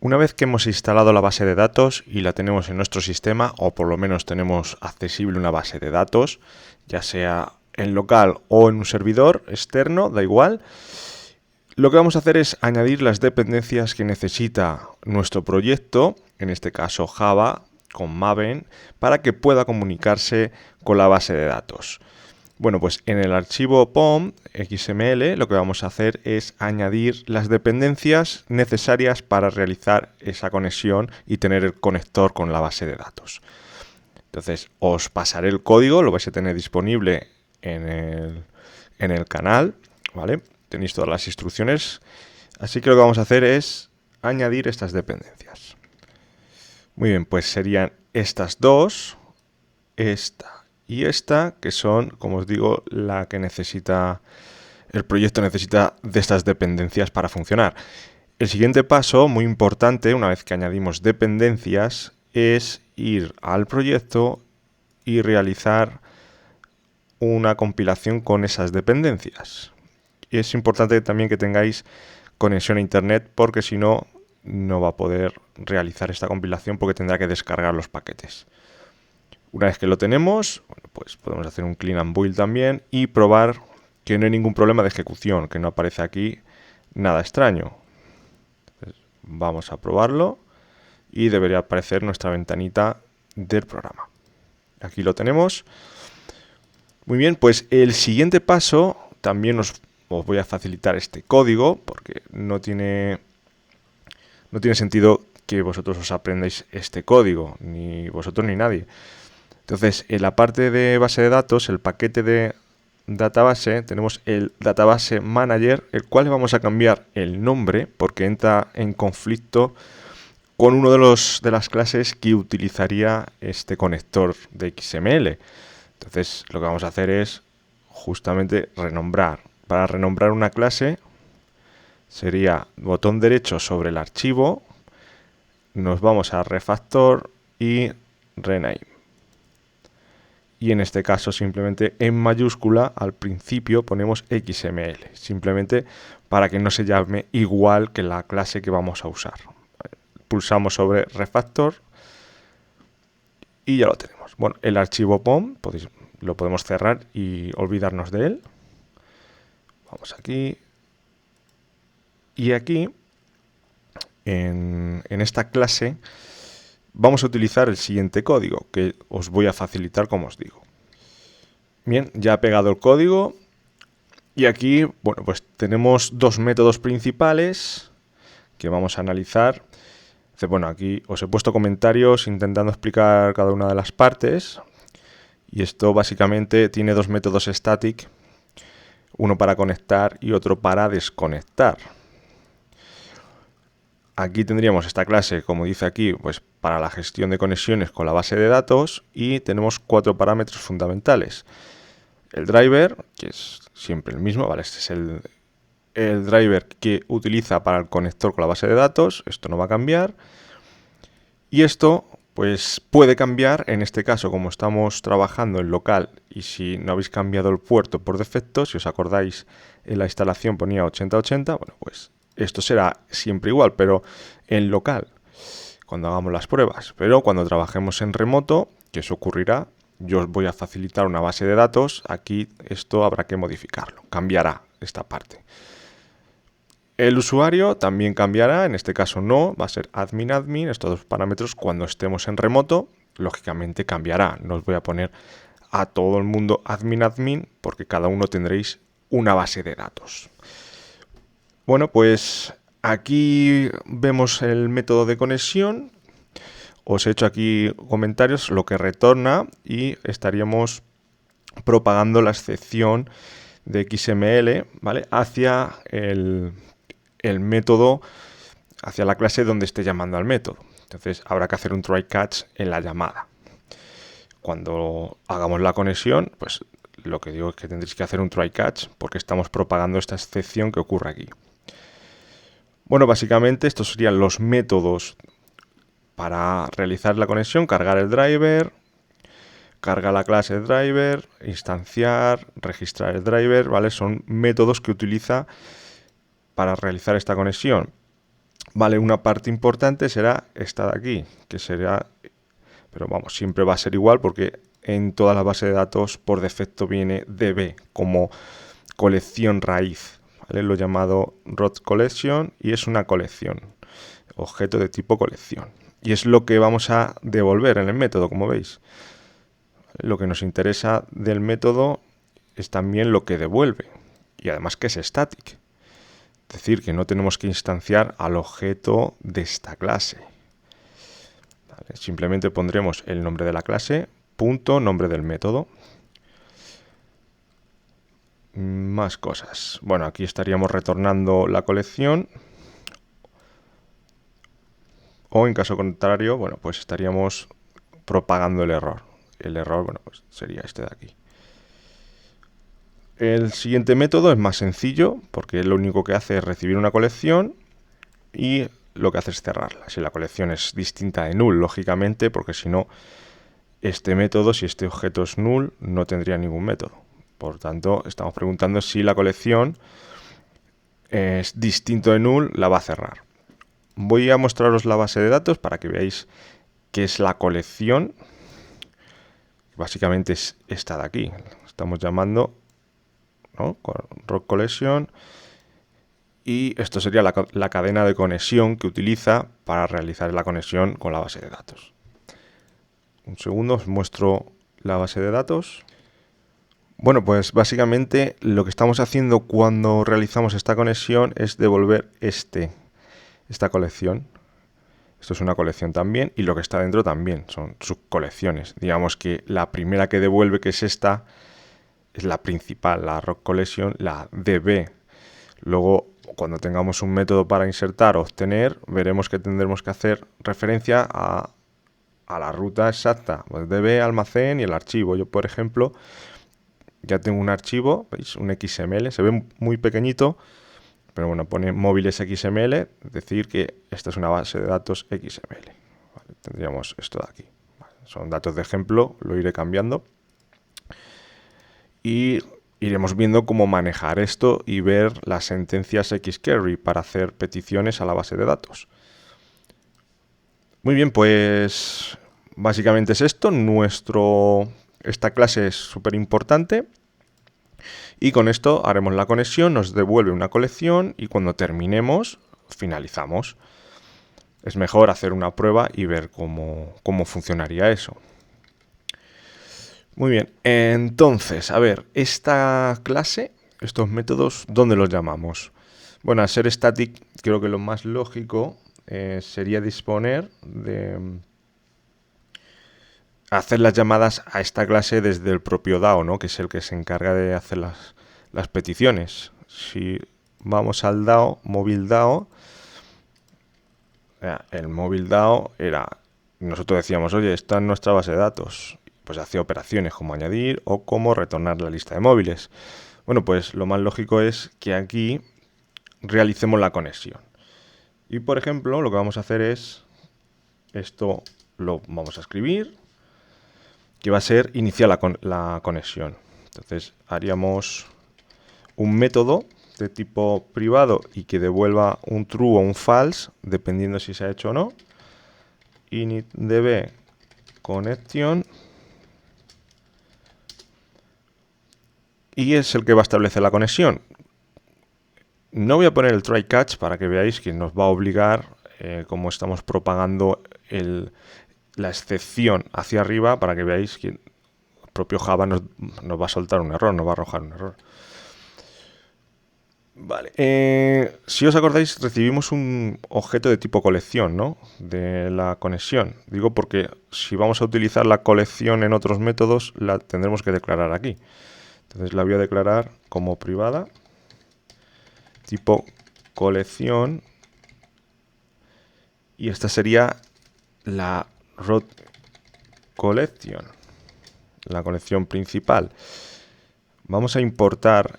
Una vez que hemos instalado la base de datos y la tenemos en nuestro sistema, o por lo menos tenemos accesible una base de datos, ya sea en local o en un servidor externo, da igual, lo que vamos a hacer es añadir las dependencias que necesita nuestro proyecto, en este caso Java, con Maven, para que pueda comunicarse con la base de datos. Bueno, pues en el archivo POM XML lo que vamos a hacer es añadir las dependencias necesarias para realizar esa conexión y tener el conector con la base de datos. Entonces os pasaré el código, lo vais a tener disponible en el canal, ¿vale? Tenéis todas las instrucciones, así que lo que vamos a hacer es añadir estas dependencias. Muy bien, pues serían estas dos, esta y esta, que son, como os digo, la que necesita, el proyecto necesita de estas dependencias para funcionar. El siguiente paso, muy importante, una vez que añadimos dependencias, es ir al proyecto y realizar una compilación con esas dependencias. Y es importante también que tengáis conexión a internet, porque si no, no va a poder realizar esta compilación porque tendrá que descargar los paquetes. Una vez que lo tenemos, bueno, pues podemos hacer un clean and build también y probar que no hay ningún problema de ejecución, que no aparece aquí nada extraño. Entonces, vamos a probarlo y debería aparecer nuestra ventanita del programa. Aquí lo tenemos. Muy bien, pues el siguiente paso también os voy a facilitar este código porque no tiene sentido que vosotros os aprendáis este código, ni vosotros ni nadie. Entonces, en la parte de base de datos, el paquete de database, tenemos el database manager, el cual le vamos a cambiar el nombre porque entra en conflicto con uno de las clases que utilizaría este conector de XML. Entonces, lo que vamos a hacer es justamente renombrar. Para renombrar una clase sería botón derecho sobre el archivo, nos vamos a refactor y rename. Y en este caso simplemente en mayúscula al principio ponemos XML, simplemente para que no se llame igual que la clase que vamos a usar. Pulsamos sobre refactor y ya lo tenemos. Bueno, el archivo POM lo podemos cerrar y olvidarnos de él. Vamos aquí. Y aquí, en esta clase, vamos a utilizar el siguiente código, que os voy a facilitar como os digo. Bien, ya he pegado el código. Y aquí, bueno, pues tenemos dos métodos principales que vamos a analizar. Bueno, aquí os he puesto comentarios intentando explicar cada una de las partes. Y esto básicamente tiene dos métodos static, uno para conectar y otro para desconectar. Aquí tendríamos esta clase, como dice aquí, pues para la gestión de conexiones con la base de datos y tenemos cuatro parámetros fundamentales. El driver, que es siempre el mismo, ¿vale? Este es el driver que utiliza para el conector con la base de datos, esto no va a cambiar. Y esto pues puede cambiar, en este caso como estamos trabajando en local y si no habéis cambiado el puerto por defecto, si os acordáis en la instalación ponía 8080, bueno pues esto será siempre igual, pero en local, cuando hagamos las pruebas. Pero cuando trabajemos en remoto, que eso ocurrirá, yo os voy a facilitar una base de datos, aquí esto habrá que modificarlo, cambiará esta parte. El usuario también cambiará, en este caso no, va a ser admin, estos dos parámetros cuando estemos en remoto, lógicamente cambiará. No os voy a poner a todo el mundo admin, porque cada uno tendréis una base de datos. Bueno, pues aquí vemos el método de conexión. Os he hecho aquí comentarios, lo que retorna y estaríamos propagando la excepción de XML, ¿vale? Hacia el método, hacia la clase donde esté llamando al método. Entonces habrá que hacer un try catch en la llamada. Cuando hagamos la conexión, pues lo que digo es que tendréis que hacer un try catch porque estamos propagando esta excepción que ocurre aquí. Bueno, básicamente estos serían los métodos para realizar la conexión: cargar el driver, carga la clase driver, instanciar, registrar el driver, ¿vale? Son métodos que utiliza para realizar esta conexión. Vale, una parte importante será esta de aquí, que será, pero vamos, siempre va a ser igual porque en toda la base de datos por defecto viene DB como colección raíz, ¿vale? Lo llamado root collection y es una colección, objeto de tipo colección. Y es lo que vamos a devolver en el método, como veis. Lo que nos interesa del método es también lo que devuelve y además que es static. Es decir, que no tenemos que instanciar al objeto de esta clase. ¿Vale? Simplemente pondremos el nombre de la clase, punto, nombre del método. Más cosas. Bueno, aquí estaríamos retornando la colección. O en caso contrario, bueno, pues estaríamos propagando el error. El error, bueno, pues sería este de aquí. El siguiente método es más sencillo porque lo único que hace es recibir una colección y lo que hace es cerrarla. Si la colección es distinta de null, lógicamente, porque si no, este método, si este objeto es null, no tendría ningún método. Por tanto, estamos preguntando si la colección es distinto de null, la va a cerrar. Voy a mostraros la base de datos para que veáis qué es la colección. Básicamente es esta de aquí. Estamos llamando, ¿no?, root collection. Y esto sería la cadena de conexión que utiliza para realizar la conexión con la base de datos. Un segundo, os muestro la base de datos. Bueno, pues básicamente lo que estamos haciendo cuando realizamos esta conexión es devolver esta colección. Esto es una colección también y lo que está dentro también son subcolecciones. Digamos que la primera que devuelve, que es esta, es la principal, la root collection, la DB. Luego, cuando tengamos un método para insertar o obtener, veremos que tendremos que hacer referencia a la ruta exacta, pues DB, almacén y el archivo. Yo, por ejemplo, ya tengo un archivo, ¿veis? Un XML, se ve muy pequeñito, pero bueno, pone móviles XML, es decir que esta es una base de datos XML. Vale, tendríamos esto de aquí. Vale, son datos de ejemplo, lo iré cambiando. Y iremos viendo cómo manejar esto y ver las sentencias xquery para hacer peticiones a la base de datos. Muy bien, pues básicamente es esto. Esta clase es súper importante. Y con esto haremos la conexión, nos devuelve una colección y cuando terminemos, finalizamos. Es mejor hacer una prueba y ver cómo funcionaría eso. Muy bien, entonces, a ver, esta clase, estos métodos, ¿dónde los llamamos? Bueno, al ser static, creo que lo más lógico sería disponer de hacer las llamadas a esta clase desde el propio DAO, ¿no?, que es el que se encarga de hacer las peticiones. Si vamos al DAO, móvil DAO, el móvil DAO era, nosotros decíamos, oye, está en nuestra base de datos, pues hacía operaciones como añadir o como retornar la lista de móviles. Bueno, pues lo más lógico es que aquí realicemos la conexión. Y por ejemplo, lo que vamos a hacer es, esto lo vamos a escribir, que va a ser iniciar la conexión. Entonces haríamos un método de tipo privado y que devuelva un true o un false, dependiendo si se ha hecho o no. initDB connection. Y es el que va a establecer la conexión. No voy a poner el try catch para que veáis que nos va a obligar, como estamos propagando la excepción hacia arriba, para que veáis que el propio Java nos va a soltar un error, nos va a arrojar un error. Vale, si os acordáis, recibimos un objeto de tipo colección, ¿no?, de la conexión. Digo porque si vamos a utilizar la colección en otros métodos, la tendremos que declarar aquí. Entonces la voy a declarar como privada, tipo colección, y esta sería la root collection, la colección principal. Vamos a importar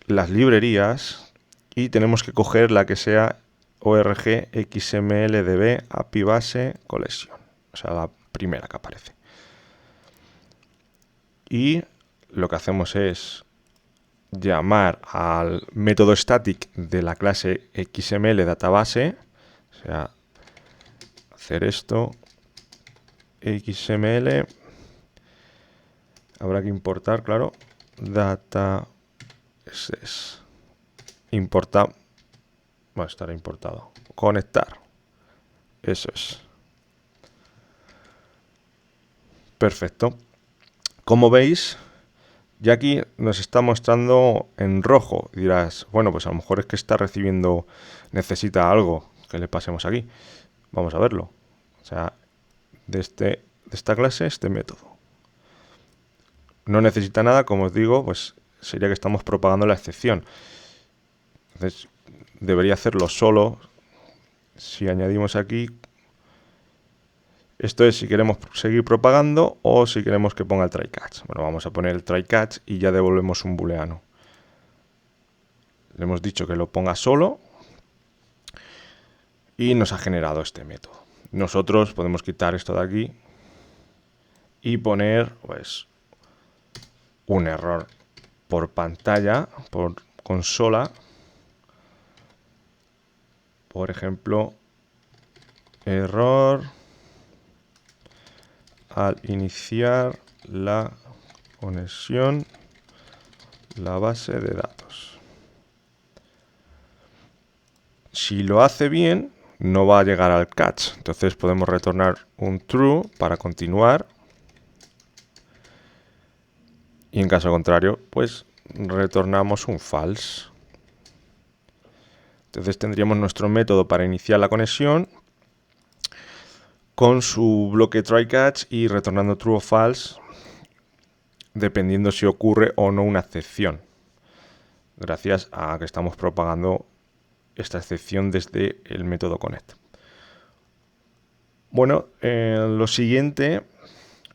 las librerías y tenemos que coger la que sea org xmldb api base collection, o sea, la primera que aparece. Y lo que hacemos es llamar al método static de la clase XML database O sea, hacer esto, XML, habrá que importar, claro, data, es importar, va a estar importado, conectar, eso es. Perfecto. Como veis, ya aquí nos está mostrando en rojo. Y dirás, bueno, pues a lo mejor es que está recibiendo, necesita algo que le pasemos aquí. Vamos a verlo. O sea, de esta clase, este método. No necesita nada, como os digo, pues sería que estamos propagando la excepción. Entonces, debería hacerlo solo. Si añadimos aquí, esto es si queremos seguir propagando o si queremos que ponga el try catch. Bueno, vamos a poner el try catch y ya devolvemos un booleano. Le hemos dicho que lo ponga solo y nos ha generado este método. Nosotros podemos quitar esto de aquí y poner pues un error por pantalla, por consola. Por ejemplo, error al iniciar la conexión, la base de datos. Si lo hace bien, no va a llegar al catch. Entonces podemos retornar un true para continuar. Y en caso contrario, pues retornamos un false. Entonces tendríamos nuestro método para iniciar la conexión con su bloque try catch y retornando true o false, dependiendo si ocurre o no una excepción. Gracias a que estamos propagando esta excepción desde el método connect. Bueno, lo siguiente,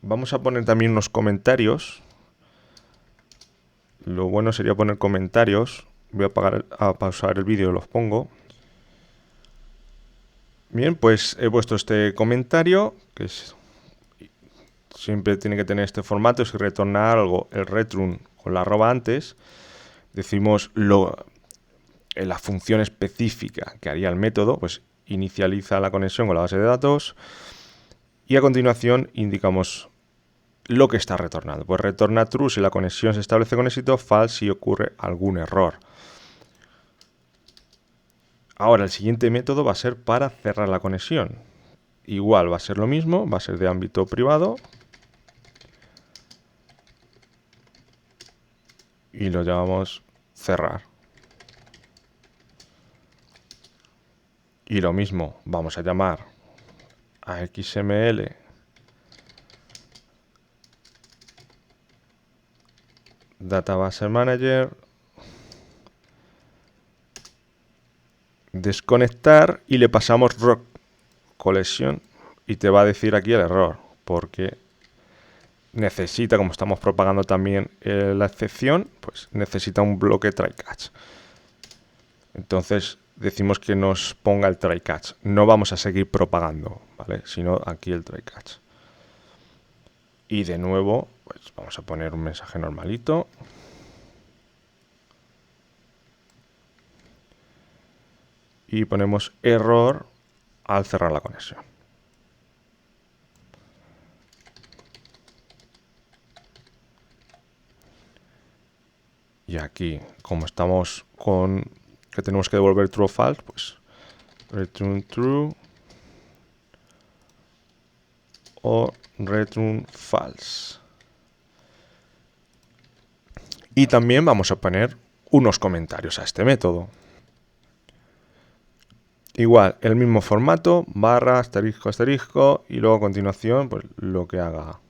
vamos a poner también unos comentarios. Lo bueno sería poner comentarios. Voy a pausar el vídeo y los pongo. Bien, pues he puesto este comentario, que siempre tiene que tener este formato. Si retorna algo, el return con la arroba antes, decimos la función específica que haría el método, pues inicializa la conexión con la base de datos y a continuación indicamos lo que está retornando. Pues retorna true si la conexión se establece con éxito, false si ocurre algún error. Ahora el siguiente método va a ser para cerrar la conexión. Igual va a ser lo mismo, va a ser de ámbito privado. Y lo llamamos cerrar. Y lo mismo, vamos a llamar a XML Database Manager, desconectar y le pasamos rock collection y te va a decir aquí el error porque necesita, como estamos propagando también la excepción, pues necesita un bloque try catch. Entonces decimos que nos ponga el try catch. No vamos a seguir propagando, ¿vale? Sino aquí el try catch. Y de nuevo, pues vamos a poner un mensaje normalito. Y ponemos error al cerrar la conexión. Y aquí, como estamos con que tenemos que devolver true o false, pues return true o return false. Y también vamos a poner unos comentarios a este método. Igual, el mismo formato, barra, asterisco, asterisco, y luego a continuación, pues lo que haga.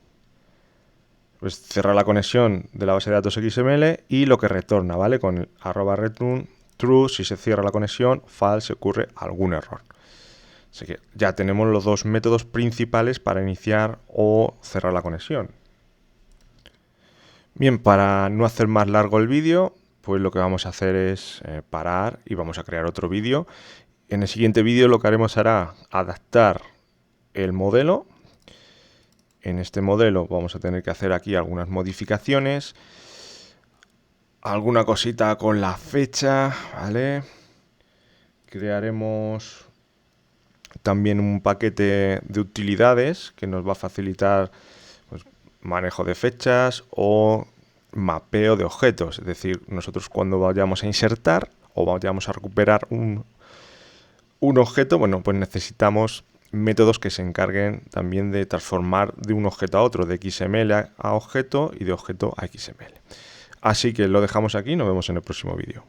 Pues cerrar la conexión de la base de datos XML y lo que retorna, ¿vale? Con el @return true si se cierra la conexión, false si ocurre algún error. Así que ya tenemos los dos métodos principales para iniciar o cerrar la conexión. Bien, para no hacer más largo el vídeo, pues lo que vamos a hacer es parar y vamos a crear otro vídeo. En el siguiente vídeo lo que haremos será adaptar el modelo. En este modelo vamos a tener que hacer aquí algunas modificaciones. Alguna cosita con la fecha, ¿vale? Crearemos también un paquete de utilidades que nos va a facilitar pues, manejo de fechas o mapeo de objetos. Es decir, nosotros cuando vayamos a insertar o vayamos a recuperar un objeto, bueno, pues necesitamos métodos que se encarguen también de transformar de un objeto a otro, de XML a objeto y de objeto a XML. Así que lo dejamos aquí, nos vemos en el próximo vídeo.